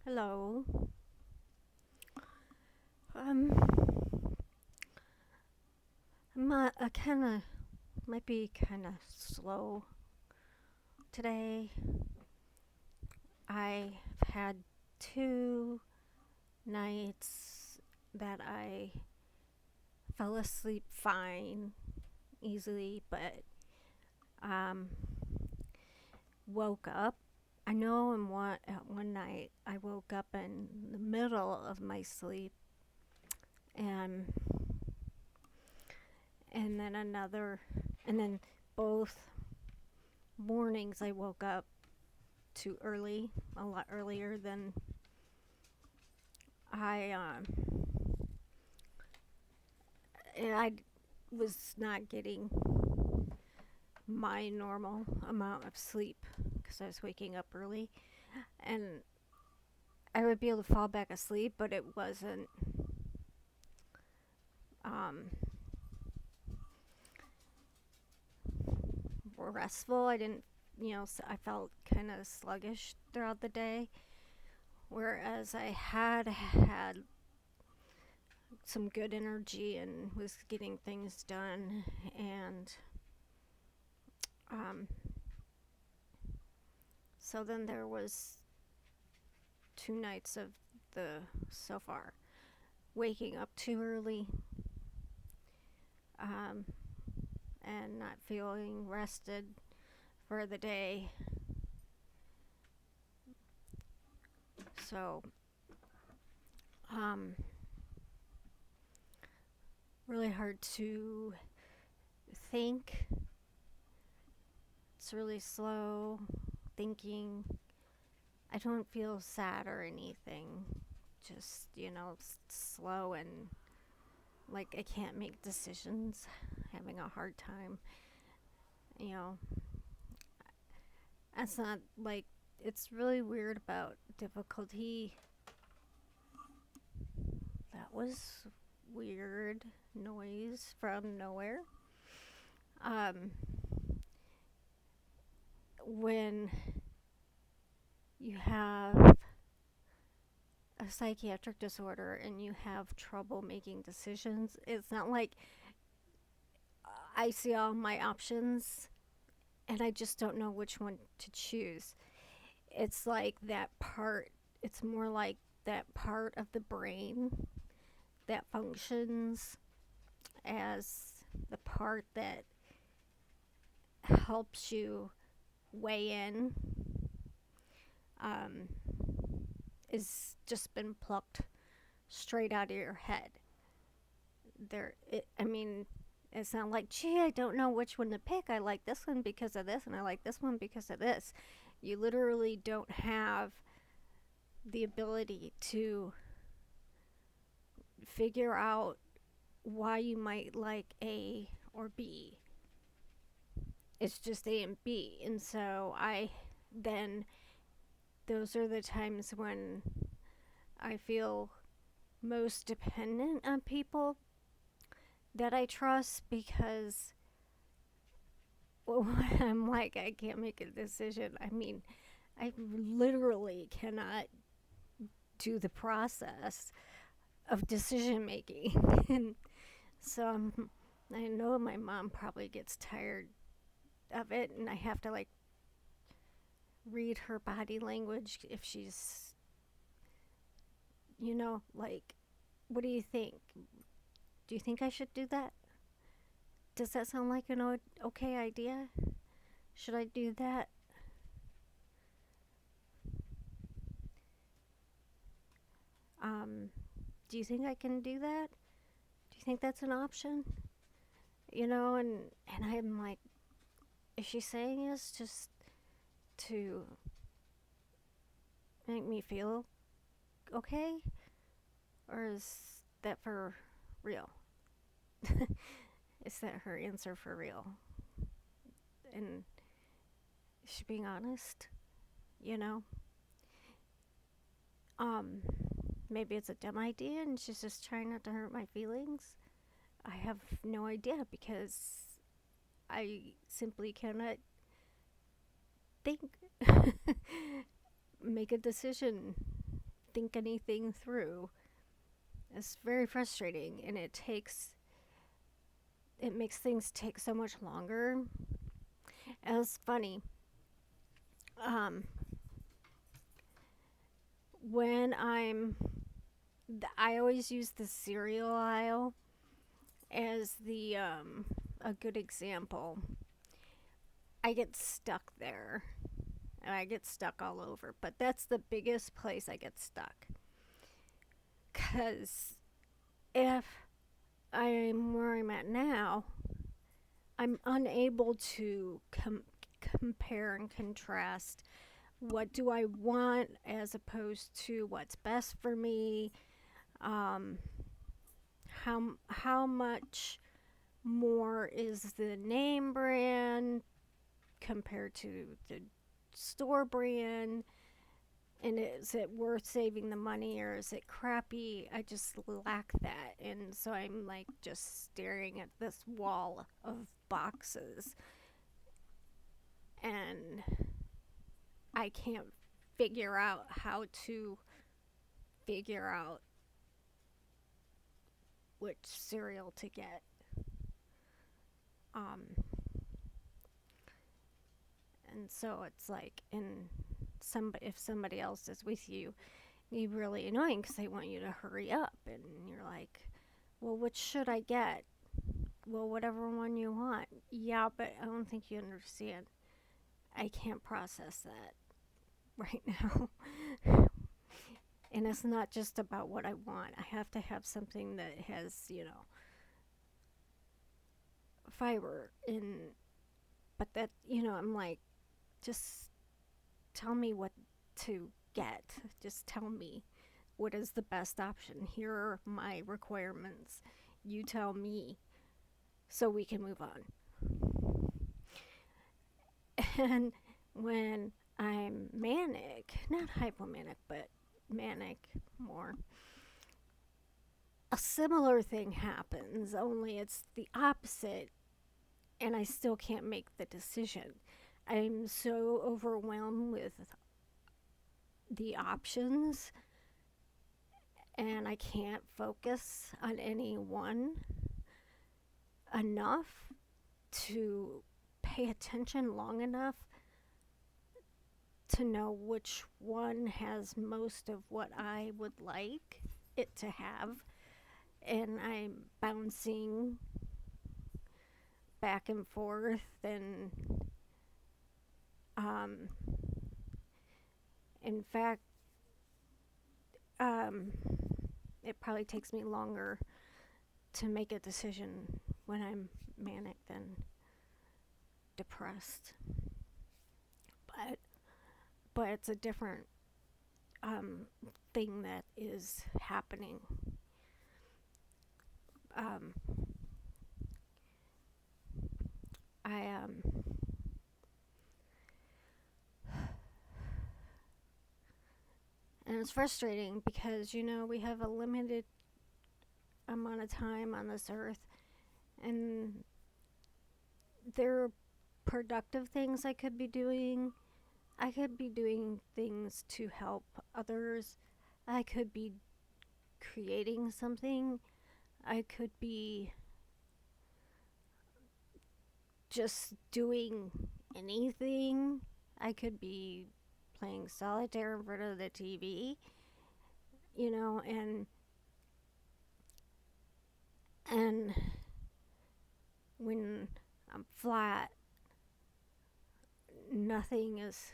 Hello. Um, I kind of might be kind of slow today. I've had two nights that I fell asleep fine, easily, but um, woke up. I know at one night I woke up in the middle of my sleep, and and then another, and then both mornings I woke up too early, a lot earlier than I and I was not getting my normal amount of sleep because I was waking up early, and I would be able to fall back asleep, but it wasn't um, restful. I didn't, I felt kind of sluggish throughout the day, whereas I had some good energy and was getting things done, and um, so then there was two nights of the so far waking up too early, um, and not feeling rested for the day. So, um, really hard to think. It's really slow thinking. I don't feel sad or anything. Just, slow and like I can't make decisions. Having a hard time. You know, it's not like it's really weird about difficulty. That was weird noise from nowhere. Um, when you have a psychiatric disorder and you have trouble making decisions, it's not like I see all my options and I just don't know which one to choose. It's like that part, it's more like that part of the brain that functions as the part that helps you weigh in, um, is just been plucked straight out of your head. I mean, it's not like, gee, I don't know which one to pick. I like this one because of this, and I like this one because of this. You literally don't have the ability to figure out why you might like A or B. It's just A and B. And so then, those are the times when I feel most dependent on people that I trust because I'm like, I can't make a decision. I mean, I literally cannot do the process of decision making. And so I know my mom probably gets tired of it, and I have to like read her body language if she's, like, what do you think? Do you think I should do that? Does that sound like an okay idea? Should I do that? Um, do you think I can do that? Do you think that's an option? And I'm like, is she saying this just to make me feel okay? Or is that for real? Is that her answer for real? And is she being honest? You know? Um, Maybe it's a dumb idea and she's just trying not to hurt my feelings. I have no idea because I simply cannot think, make a decision think anything through. It's very frustrating, and it makes things take so much longer. It was funny. Um, when I always use the cereal aisle as the a good example. I get stuck there, and I get stuck all over, but that's the biggest place I get stuck. Cause if I'm where I'm at now, I'm unable to compare and contrast what do I want as opposed to what's best for me. Um, how much more is the name brand compared to the store brand? And is it worth saving the money or is it crappy? I just lack that. And so I'm like just staring at this wall of boxes and I can't figure out how to figure out which cereal to get. Um, and so it's like, if somebody else is with you, you're really annoying because they want you to hurry up, and you're like, well, which should I get? Well, whatever one you want. Yeah, but I don't think you understand. I can't process that right now. And it's not just about what I want. I have to have something that has, fiber in, but that, I'm like, just tell me what to get. Just tell me what is the best option. Here are my requirements. You tell me so we can move on. And when I'm manic, not hypomanic, but manic more, a similar thing happens, only it's the opposite, and I still can't make the decision. I'm so overwhelmed with the options, and I can't focus on any one enough to pay attention long enough to know which one has most of what I would like it to have. And I'm bouncing back and forth, and um, in fact, um, it probably takes me longer to make a decision when I'm manic than depressed. But it's a different thing that is happening. Um, I and it's frustrating because we have a limited amount of time on this earth, and there are productive things I could be doing. I could be doing things to help others. I could be creating something. I could be just doing anything. I could be playing solitaire in front of the TV, and when I'm flat, nothing is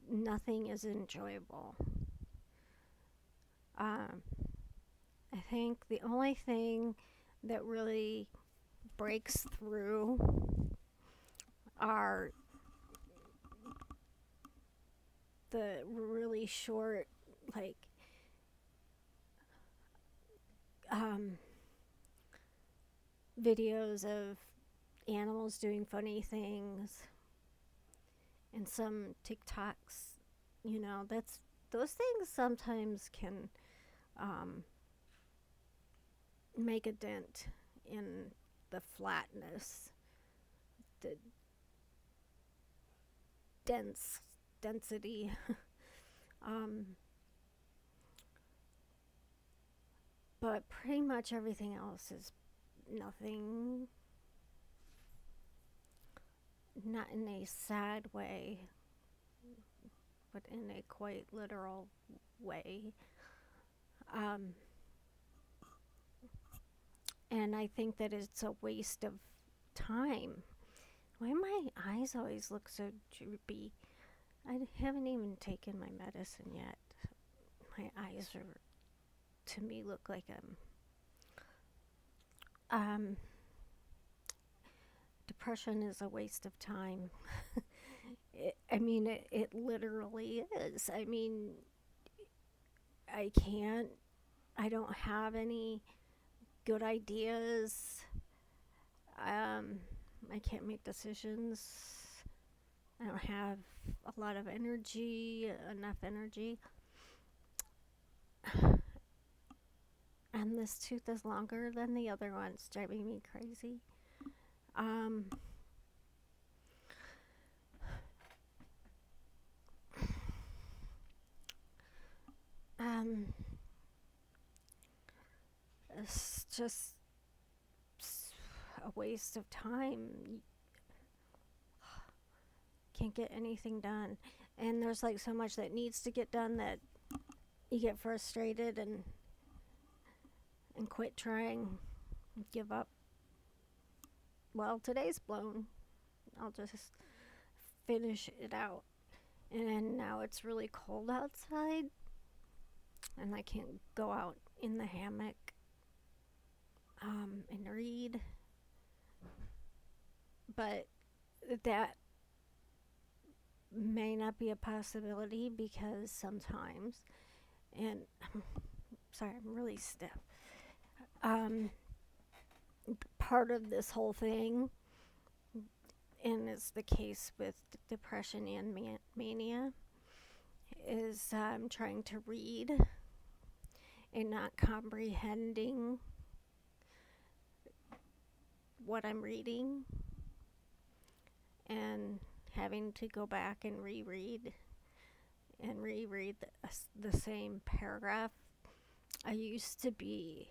nothing is enjoyable. Um, I think the only thing that really breaks through are the really short, like, videos of animals doing funny things and some TikToks. That's those things sometimes can make a dent in the flatness, the density Um, but pretty much everything else is nothing, not in a sad way, but in a quite literal way. Um, and I think that it's a waste of time. Why my eyes always look so droopy? I haven't even taken my medicine yet. My eyes are, to me, look like um depression is a waste of time. It literally is. I can't, I don't have any good ideas. Um, I can't make decisions. I don't have a lot of energy, enough energy. And this tooth is longer than the other one. It's driving me crazy. Um, um, it's just a waste of time. You can't get anything done. And there's like so much that needs to get done that you get frustrated and quit trying, give up. Well, today's blown. I'll just finish it out. And now it's really cold outside, and I can't go out in the hammock and read. But that may not be a possibility because sometimes, and sorry, I'm really stiff. Um, Part of this whole thing, and it's the case with depression and mania, is trying to read and not comprehending what I'm reading and having to go back and reread the same paragraph. I used to be,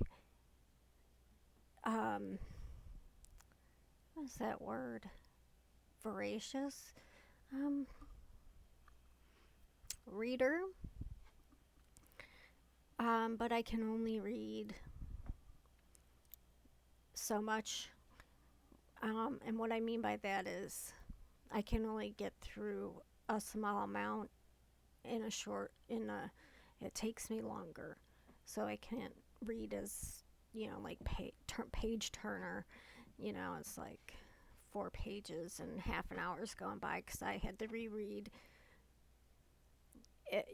what's that word? Voracious um, reader, but I can only read so much. And what I mean by that is I can only get through a small amount in a short, it takes me longer. So I can't read as, like page turner. It's like 4 pages and half an hour's going by because I had to reread it.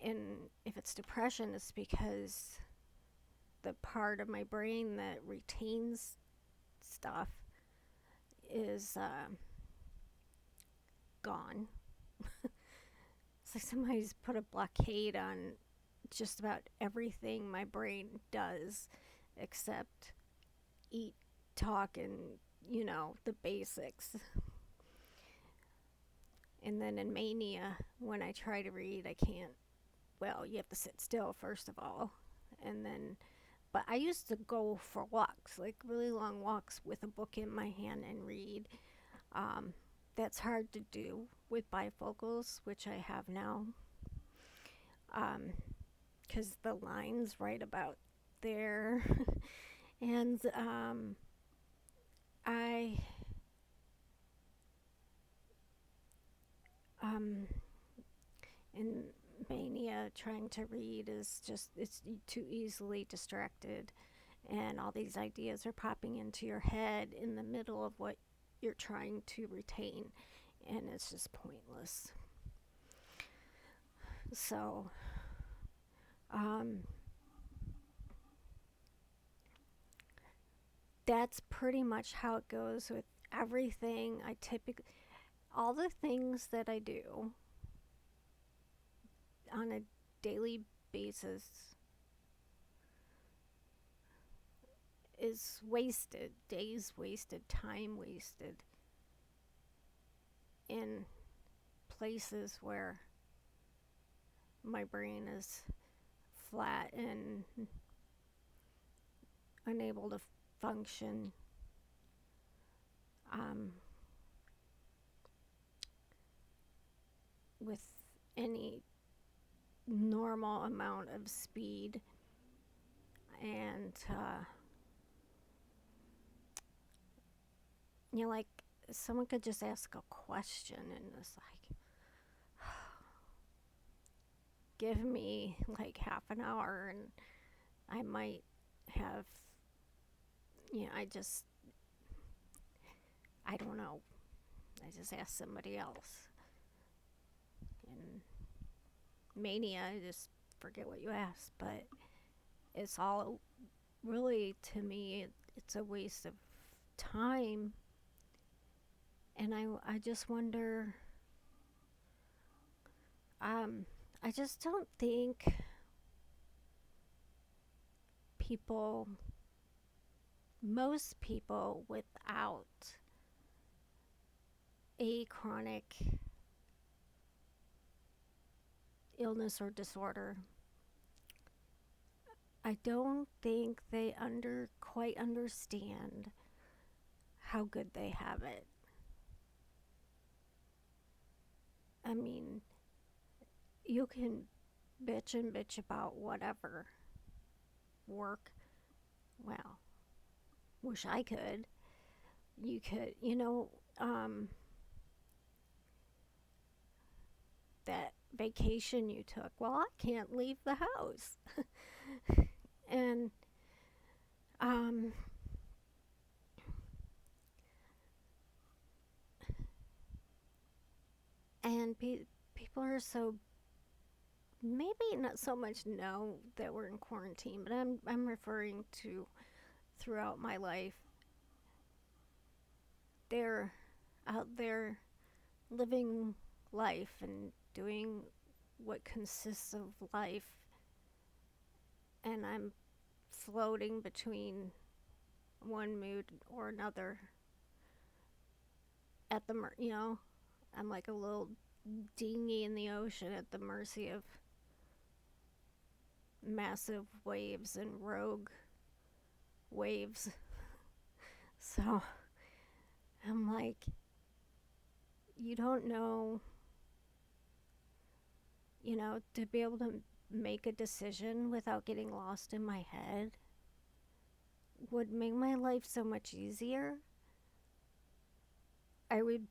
And if it's depression, it's because the part of my brain that retains stuff is gone. It's like somebody's put a blockade on just about everything my brain does except eat, talk, and, the basics. And then in mania, when I try to read, I can't. Well, you have to sit still, first of all. And then, but I used to go for walks, like really long walks with a book in my hand and read. Um, that's hard to do with bifocals, which I have now, because the line's right about there. And I um, in mania, trying to read is just, it's too easily distracted, and all these ideas are popping into your head in the middle of what you're trying to retain, and it's just pointless. So um, that's pretty much how it goes with everything. I typically, all the things that I do on a daily basis is wasted, days wasted, time wasted in places where my brain is flat and unable to function um, with any normal amount of speed. And, like someone could just ask a question and it's like, give me like half an hour and I might have, I don't know. I just ask somebody else. And mania, I just forget what you asked. But it's all really, to me, it's a waste of time. And I just wonder, I just don't think people, most people without a chronic illness or disorder, I don't think they quite understand how good they have it. I mean, you can bitch and bitch about whatever work. Well, wish I could. You could, that vacation you took. Well, I can't leave the house. and um and people are so, maybe not so much now that we're in quarantine, but I'm referring to throughout my life. They're out there living life and doing what consists of life, and I'm floating between one mood or another at the I'm like a little dinghy in the ocean at the mercy of massive waves and rogue waves. So I'm like, you don't know, to be able to make a decision without getting lost in my head would make my life so much easier. I would,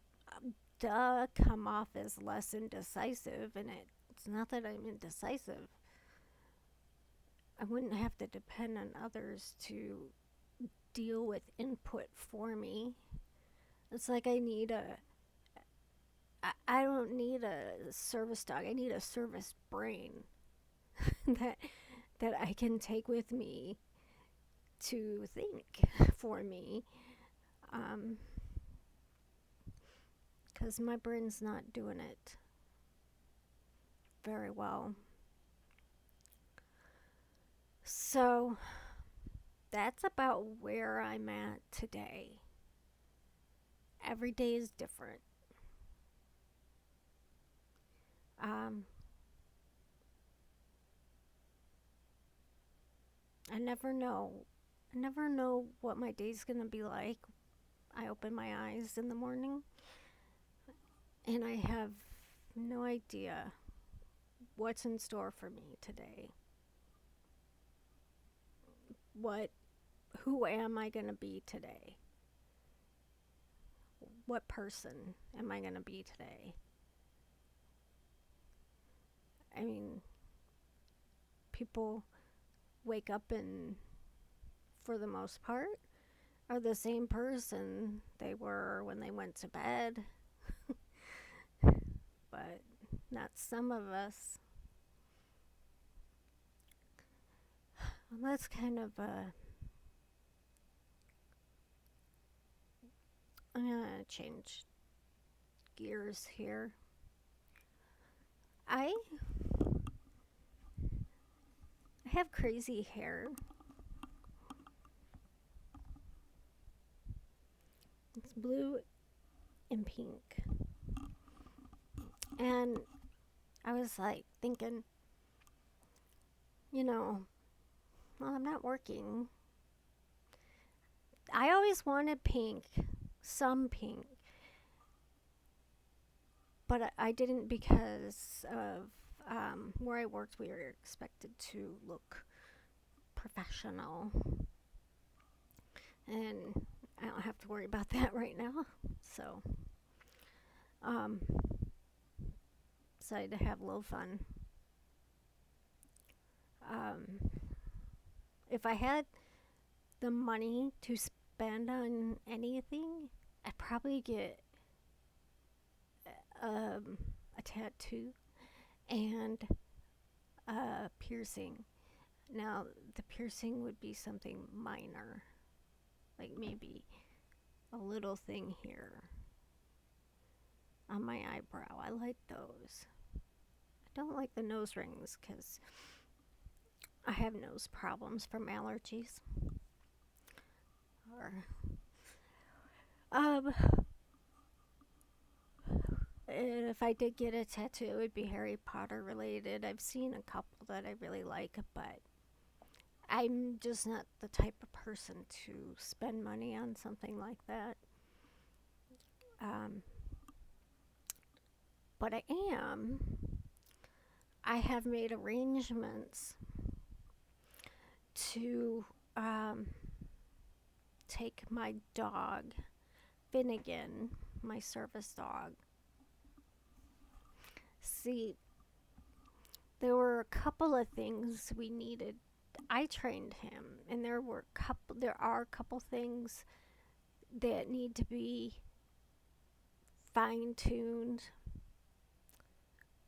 come off as less indecisive, and it's not that I'm indecisive. I wouldn't have to depend on others to deal with input for me. It's like I don't need a service dog. I need a service brain that I can take with me to think for me. Because my brain's not doing it very well. So that's about where I'm at today. Every day is different. Um, I never know. I never know what my day's going to be like. I open my eyes in the morning and I have no idea what's in store for me today. Who am I going to be today? What person am I going to be today? I mean, people wake up and, for the most part, are the same person they were when they went to bed. But not some of us. Well, that's kind of I'm gonna change gears here. I have crazy hair. It's blue and pink. And I was like thinking, you know, well, I'm not working. I always wanted pink, some pink, but I didn't because of where I worked. We were expected to look professional, and I don't have to worry about that right now. So, um, decided to have a little fun. Um, if I had the money to spend on anything, I'd probably get um, a tattoo and a piercing. Now, the piercing would be something minor, like maybe a little thing here on my eyebrow. I like those. I don't like the nose rings because I have nose problems from allergies. Or, um, if I did get a tattoo, it would be Harry Potter related. I've seen a couple that I really like, but I'm just not the type of person to spend money on something like that. Um, but I am. I have made arrangements to take my dog, Finnegan, my service dog. See, there were a couple of things we needed. I trained him, and there are a couple things that need to be fine tuned.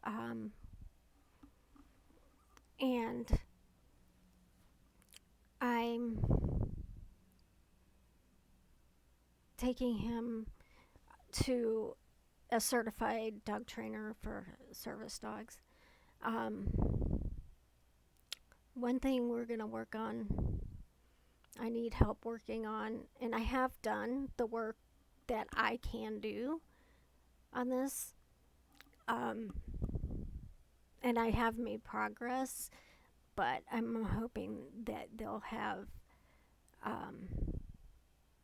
Um, and I'm taking him to a certified dog trainer for service dogs. Um, one thing we're going to work on, I need help working on, and I have done the work that I can do on this. Um, and I have made progress, but I'm hoping that they'll have um,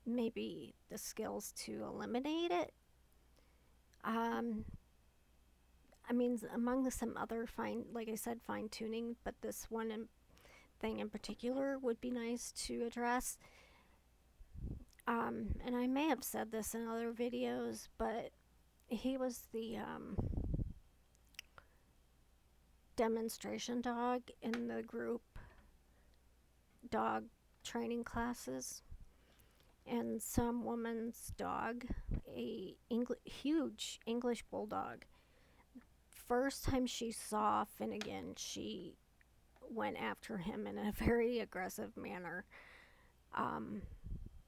maybe the skills to eliminate it. Um, I mean, among some other fine, like I said, fine tuning, but this thing in particular would be nice to address. And I may have said this in other videos, but he was the demonstration dog in the group dog training classes, and some woman's dog, huge English bulldog. First time she saw Finnegan, she went after him in a very aggressive manner, um,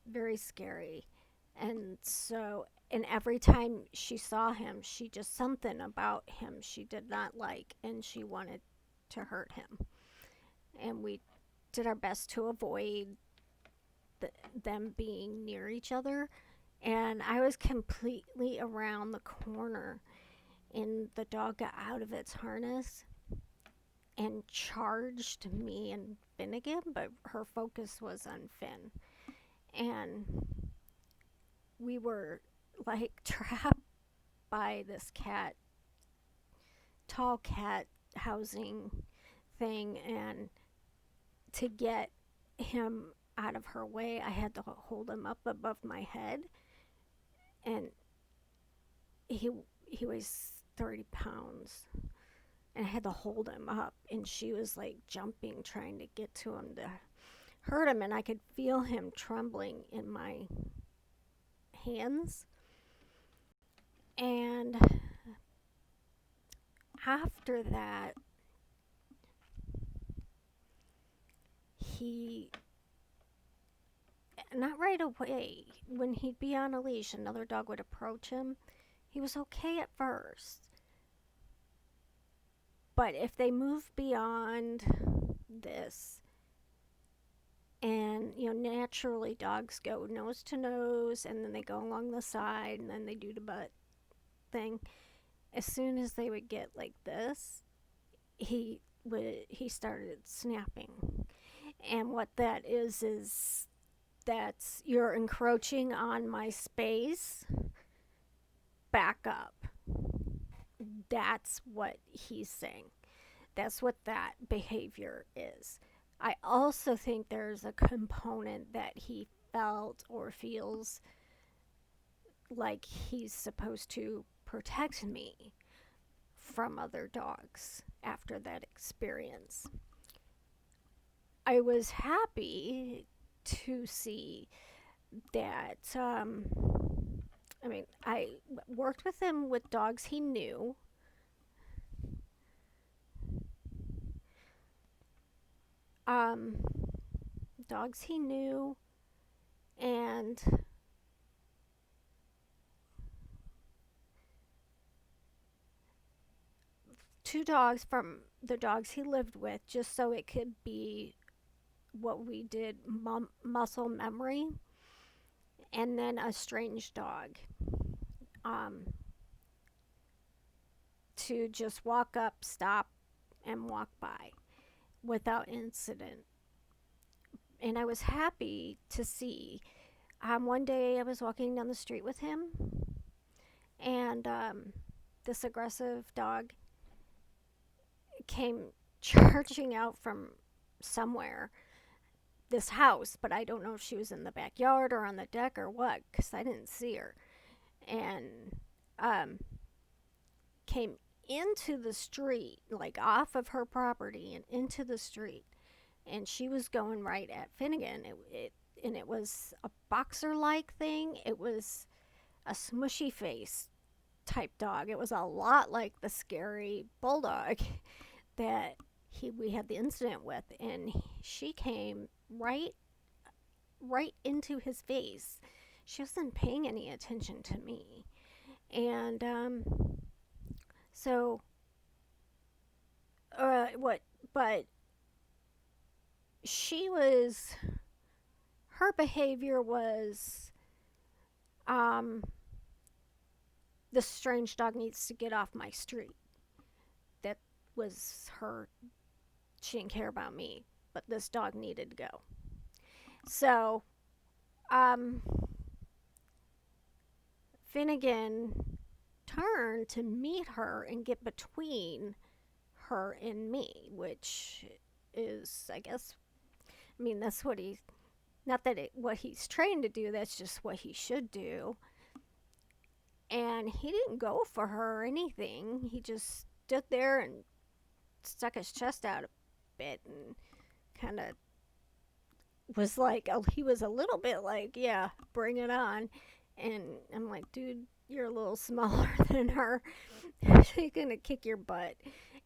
very scary. And every time she saw him, she just something about him she did not like, and she wanted to hurt him. And we did our best to avoid them being near each other. And I was completely around the corner, and the dog got out of its harness and charged me and Finnegan, but her focus was on Finn. And we were like trapped by this tall cat housing thing. And to get him out of her way, I had to hold him up above my head. And he, he weighs 30 pounds. And I had to hold him up. And she was like jumping, trying to get to him to hurt him. And I could feel him trembling in my hands. And after that, he, not right away, when he'd be on a leash, another dog would approach him. He was okay at first. But if they move beyond this, and naturally dogs go nose to nose, and then they go along the side, and then they do the butt thing. As soon as they would get like this, he he started snapping. And what that is that's you're encroaching on my space. Back up. That's what he's saying. That's what that behavior is. I also think there's a component that he felt or feels like he's supposed to protect me from other dogs after that experience. I was happy to see that. I worked with him with dogs he knew. Um, Dogs he knew, and two dogs from the dogs he lived with, just so it could be what we did muscle memory, and then a strange dog. Um, to just walk up, stop, and walk by without incident. And I was happy to see. One day I was walking down the street with him, and this aggressive dog came charging out from somewhere, this house, but I don't know if she was in the backyard or on the deck or what, because I didn't see her. And um, came into the street, like off of her property and into the street. And she was going right at Finnegan. And it was a boxer like thing. It was a smushy face type dog. It was a lot like the scary bulldog that we had the incident with, and she came right into his face. She wasn't paying any attention to me, and so what? But she was her behavior was um this strange dog needs to get off my street. That was her. She didn't care about me, but this dog needed to go. So, um, Finnegan turned to meet her and get between her and me, which is, I guess, I mean, that's what he, not that what he's trained to do, that's just what he should do. And he didn't go for her or anything. He just stood there and stuck his chest out a bit and kind of was like, he was a little bit like, yeah, bring it on. And I'm like, dude, you're a little smaller than her. She's going to kick your butt.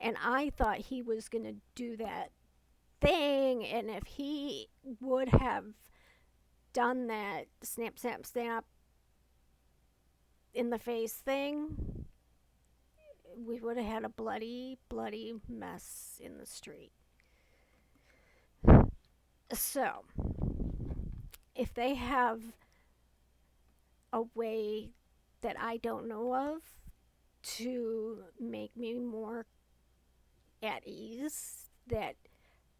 And I thought he was going to do that thing. And if he would have done that snap, snap, snap in the face thing, we would have had a bloody, bloody mess in the street. So, if they have a way that I don't know of to make me more at ease, that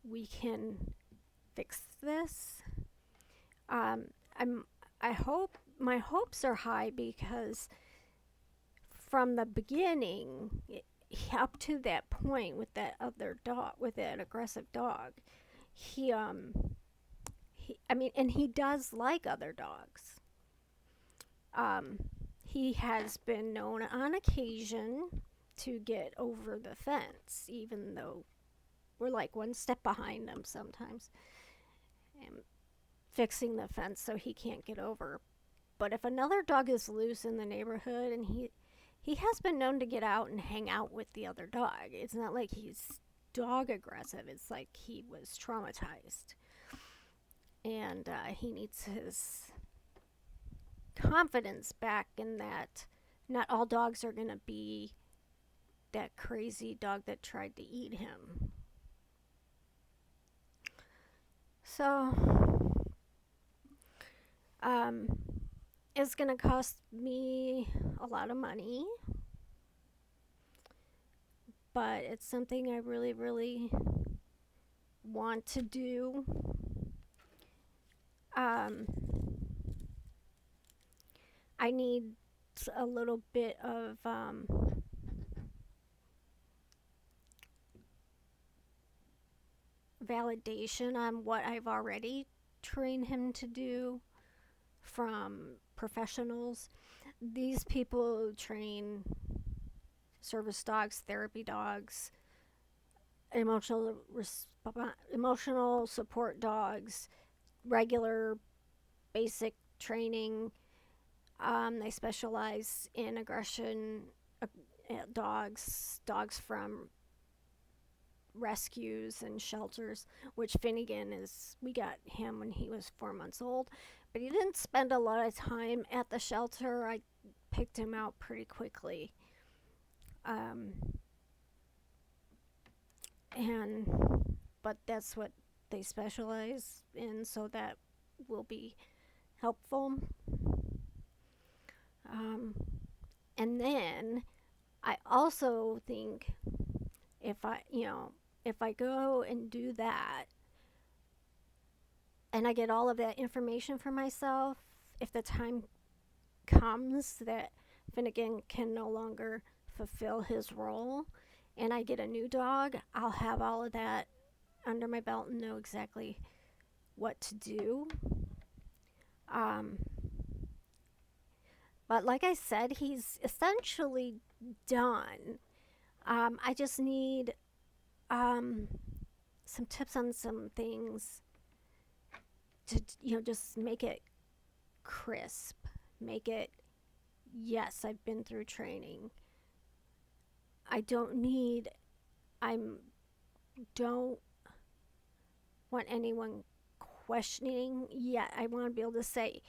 we can fix this, um, I'm. I hope my hopes are high because from the beginning, up to that point with that other dog, with that aggressive dog, he I mean, and he does like other dogs. Um, he has been known on occasion to get over the fence, even though we're like one step behind him sometimes, and fixing the fence so he can't get over. But if another dog is loose in the neighborhood, and he has been known to get out and hang out with the other dog. It's not like he's dog aggressive. It's like he was traumatized, and he needs his confidence back in that not all dogs are going to be that crazy dog that tried to eat him. So, um, it's going to cost me a lot of money, but it's something I really, really want to do. Um, I need a little bit of validation on what I've already trained him to do from professionals. These people train service dogs, therapy dogs, emotional support dogs, regular basic training. They specialize in aggression dogs from rescues and shelters, which Finnegan is. We got him when he was 4 months old, but he didn't spend a lot of time at the shelter. I picked him out pretty quickly. Um, and but that's what they specialize in, so that will be helpful. Um, and then I also think if I go and do that and I get all of that information for myself, if the time comes that Finnegan can no longer fulfill his role and I get a new dog, I'll have all of that under my belt and know exactly what to do. Um, but like I said, he's essentially done. I just need um, some tips on some things to just make it crisp, make it, yes, I've been through training. I don't need, I'm don't want anyone questioning yet. I want to be able to say,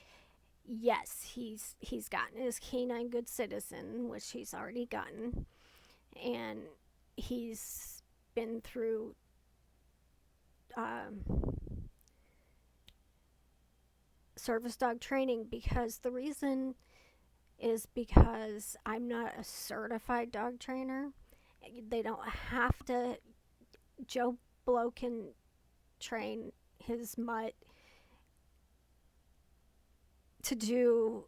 yes, he's gotten his canine good citizen, which he's already gotten, and he's been through um, service dog training, because the reason is because I'm not a certified dog trainer. They don't have to. Joe Blow can train his mutt to do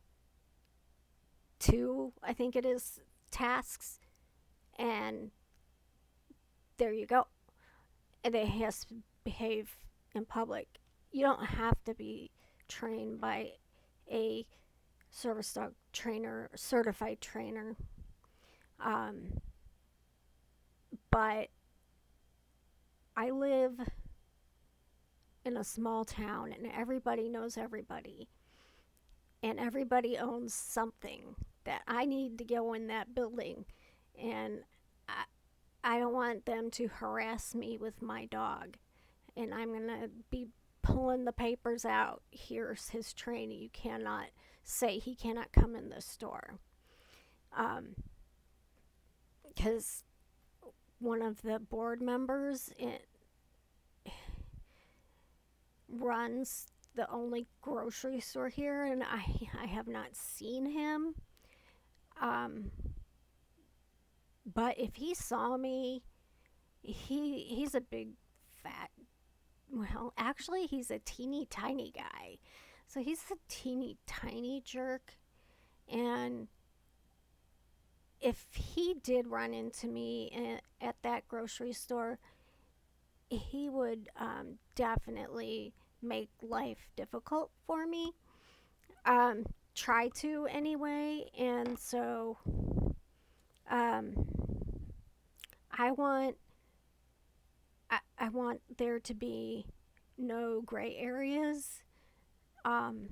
two, I think it is, tasks, and there you go. And they has to behave in public. You don't have to be trained by a service dog trainer, certified trainer. Um, but I live in a small town and everybody knows everybody. And everybody owns something that I need to go in that building. And I, I don't want them to harass me with my dog. And I'm going to be pulling the papers out. Here's his training. You cannot say he cannot come in the store. Because one of the board members runs the only grocery store here, and I have not seen him. Um, but if he saw me, he's a big fat. Well, actually, he's a teeny tiny guy, so he's a teeny tiny jerk. And if he did run into me at that grocery store, he would definitely make life difficult for me. Try to anyway, and so um, I want I want there to be no gray areas. Um,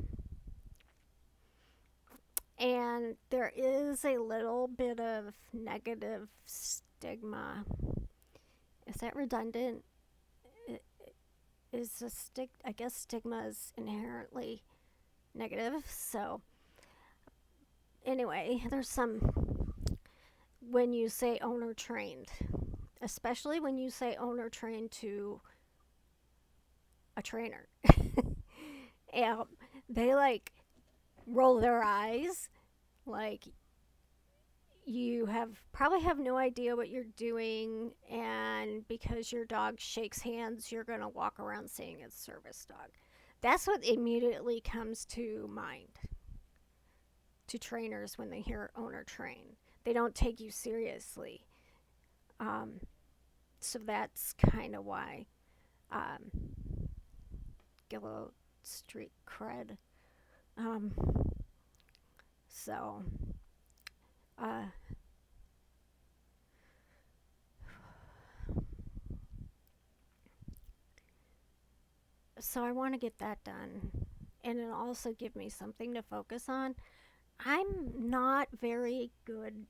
and there is a little bit of negative stigma. Is that redundant? Is I guess stigma is inherently negative. So anyway, there's some, when you say owner trained, especially when you say owner trained to a trainer. And they like roll their eyes like you have probably have no idea what you're doing, and because your dog shakes hands, you're going to walk around saying it's service dog. That's what immediately comes to mind to trainers when they hear owner train. They don't take you seriously. Um, so that's kind of why, um, get a little street cred. Um, so, uh, so I want to get that done, and it'll also give me something to focus on. I'm not very good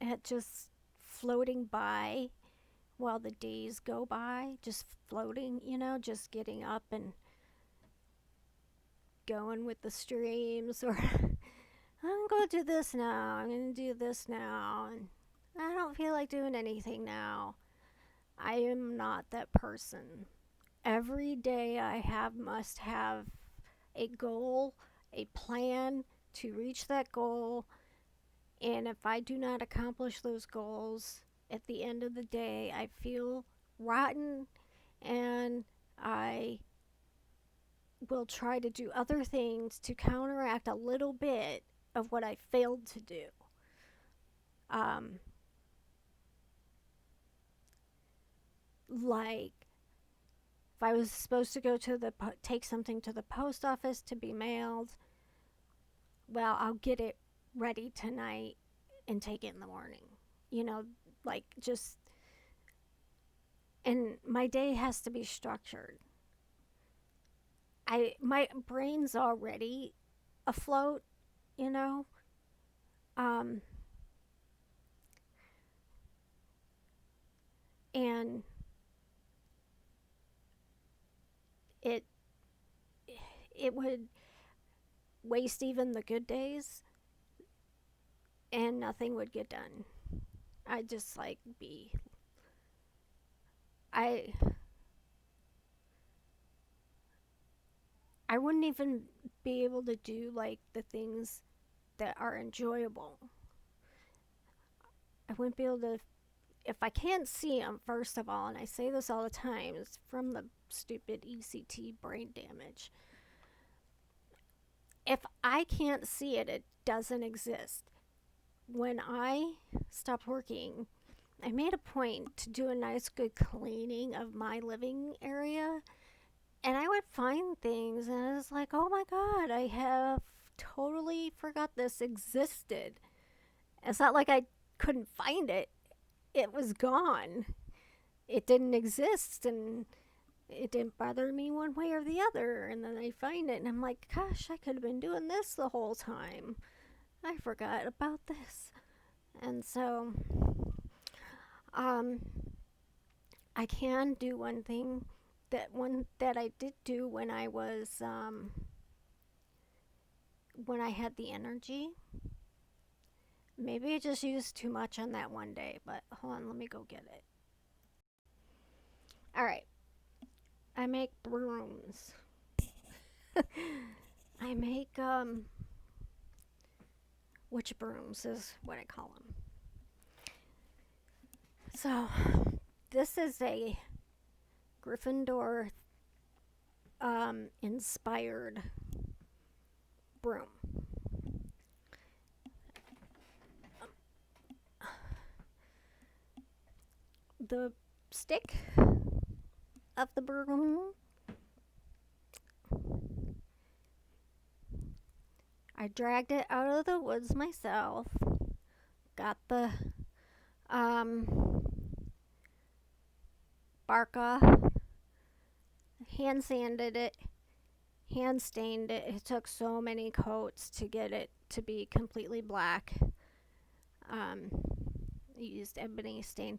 at just floating by while the days go by, just floating, just getting up and going with the streams, or I'm going to do this now, I'm going to do this now, and I don't feel like doing anything now. I am not that person. Every day I have must have a goal, a plan to reach that goal, and if I do not accomplish those goals at the end of the day, I feel rotten, and I will try to do other things to counteract a little bit of what I failed to do. Um, like if I was supposed to go to take something to the post office to be mailed, well, I'll get it ready tonight and take it in the morning. You know, like just, and my day has to be structured. My brain's already afloat, you know. Um, and it it would waste even the good days, and nothing would get done. I'd just like be I I wouldn't even be able to do like the things that are enjoyable. I wouldn't be able to, if I can't see them, first of all, and I say this all the time, it's from the stupid ECT brain damage. If I can't see it, it doesn't exist. When I stopped working, I made a point to do a nice, good cleaning of my living area. And I would find things, and I was like, oh my God, I have totally forgot this existed. It's not like I couldn't find it, it was gone. It didn't exist, and it didn't bother me one way or the other. And then I find it, and I'm like, gosh, I could have been doing this the whole time. I forgot about this. And so, um, I can do one that I did do when I was when I had the energy. Maybe I just used too much on that one day, but hold on, let me go get it. All right, I make brooms. I make witch brooms is what I call them. So this is a Gryffindor inspired broom. The stick of the broom, I dragged it out of the woods myself, got the um, bark off, hand sanded it, hand stained it. It took so many coats to get it to be completely black. Um, used ebony stain.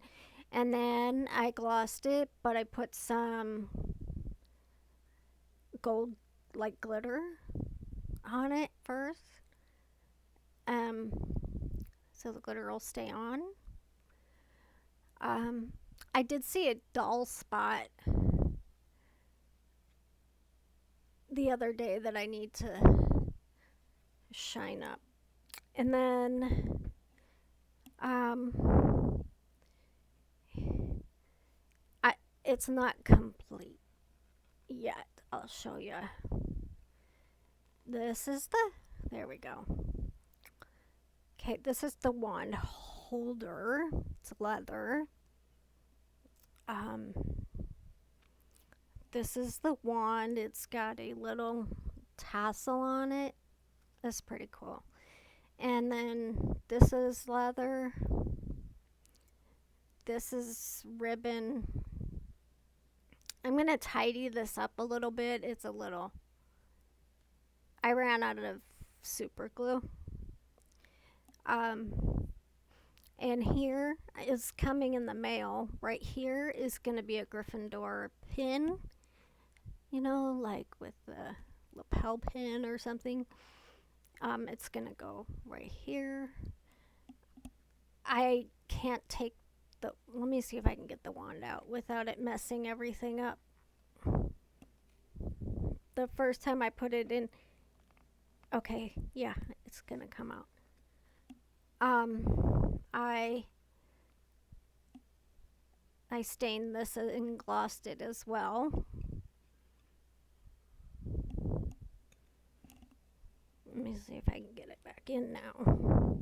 And then I glossed it, but I put some gold, like glitter, on it first. Um, so the glitter will stay on. Um, I did see a dull spot the other day that I need to shine up. And then Um, I it's not complete yet. I'll show you. This is the there we go. Okay, this is the wand holder. It's leather. Um, this is the wand. It's got a little tassel on it. That's pretty cool. And then this is leather. This is ribbon. I'm going to tidy this up a little bit. It's a little. I ran out of super glue. Um, and here is coming in the mail. Right here is going to be a Gryffindor pin. You know, like with the lapel pin or something. It's going to go right here. I can't take the. Let me see if I can get the wand out without it messing everything up. The first time I put it in. Okay, yeah, it's going to come out. I stained this and glossed it as well. Let me see if I can get it back in now.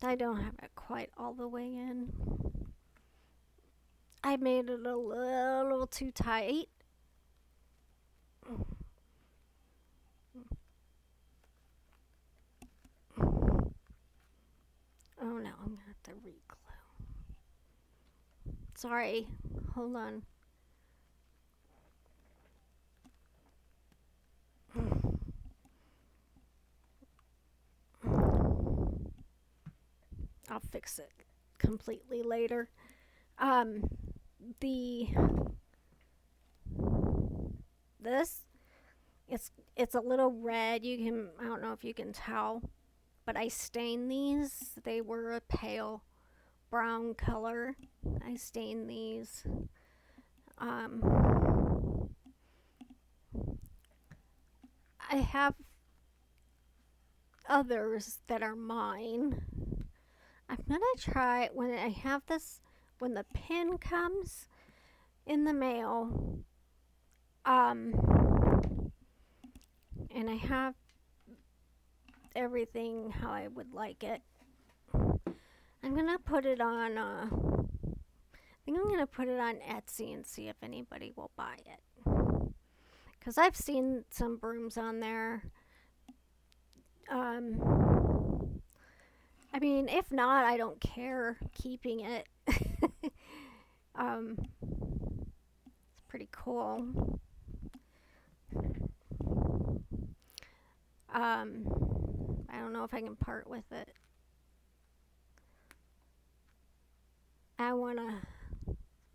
I don't have it quite all the way in. I made it a little too tight. Oh no, I'm gonna have to re-glue. Sorry, hold on. I'll fix it completely later. Um, the this it's a little red. You can I don't know if you can tell, but I stained these. They were a pale brown color. I stained these. I have others that are mine. I'm gonna try when I have this when the pin comes in the mail. And I have everything how I would like it. I'm gonna put it on. I think I'm gonna put it on Etsy and see if anybody will buy it. Cause I've seen some brooms on there. I mean, if not, I don't care keeping it. It's pretty cool. I don't know if I can part with it. I wanna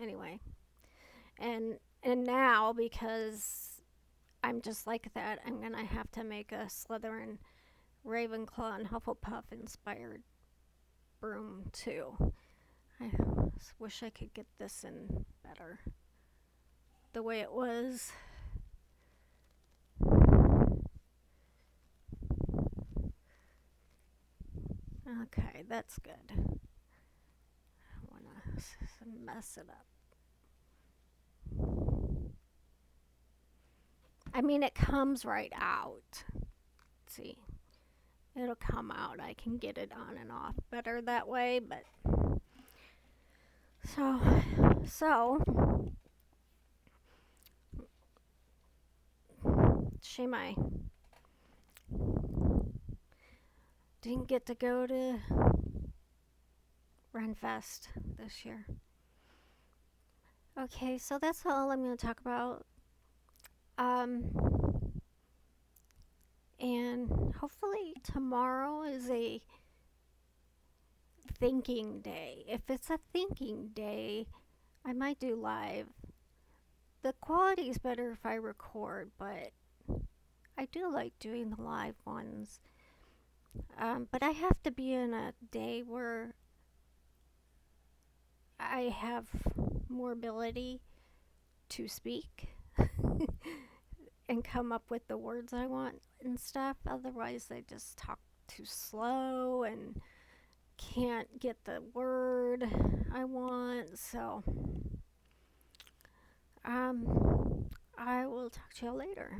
anyway. And now because I'm just like that, I'm gonna have to make a Slytherin, Ravenclaw, and Hufflepuff inspired broom too. I wish I could get this in better the way it was. Okay, that's good. I don't want to mess it up. I mean, it comes right out. Let's see. It'll come out. I can get it on and off better that way, but so shame I didn't get to go to Renfest this year. Okay, so that's all I'm going to talk about. And hopefully tomorrow is a thinking day. If it's a thinking day, I might do live. The quality is better if I record, but I do like doing the live ones. But I have to be in a day where I have more ability to speak and come up with the words I want and stuff. Otherwise, I just talk too slow and can't get the word I want. So, I will talk to y'all later.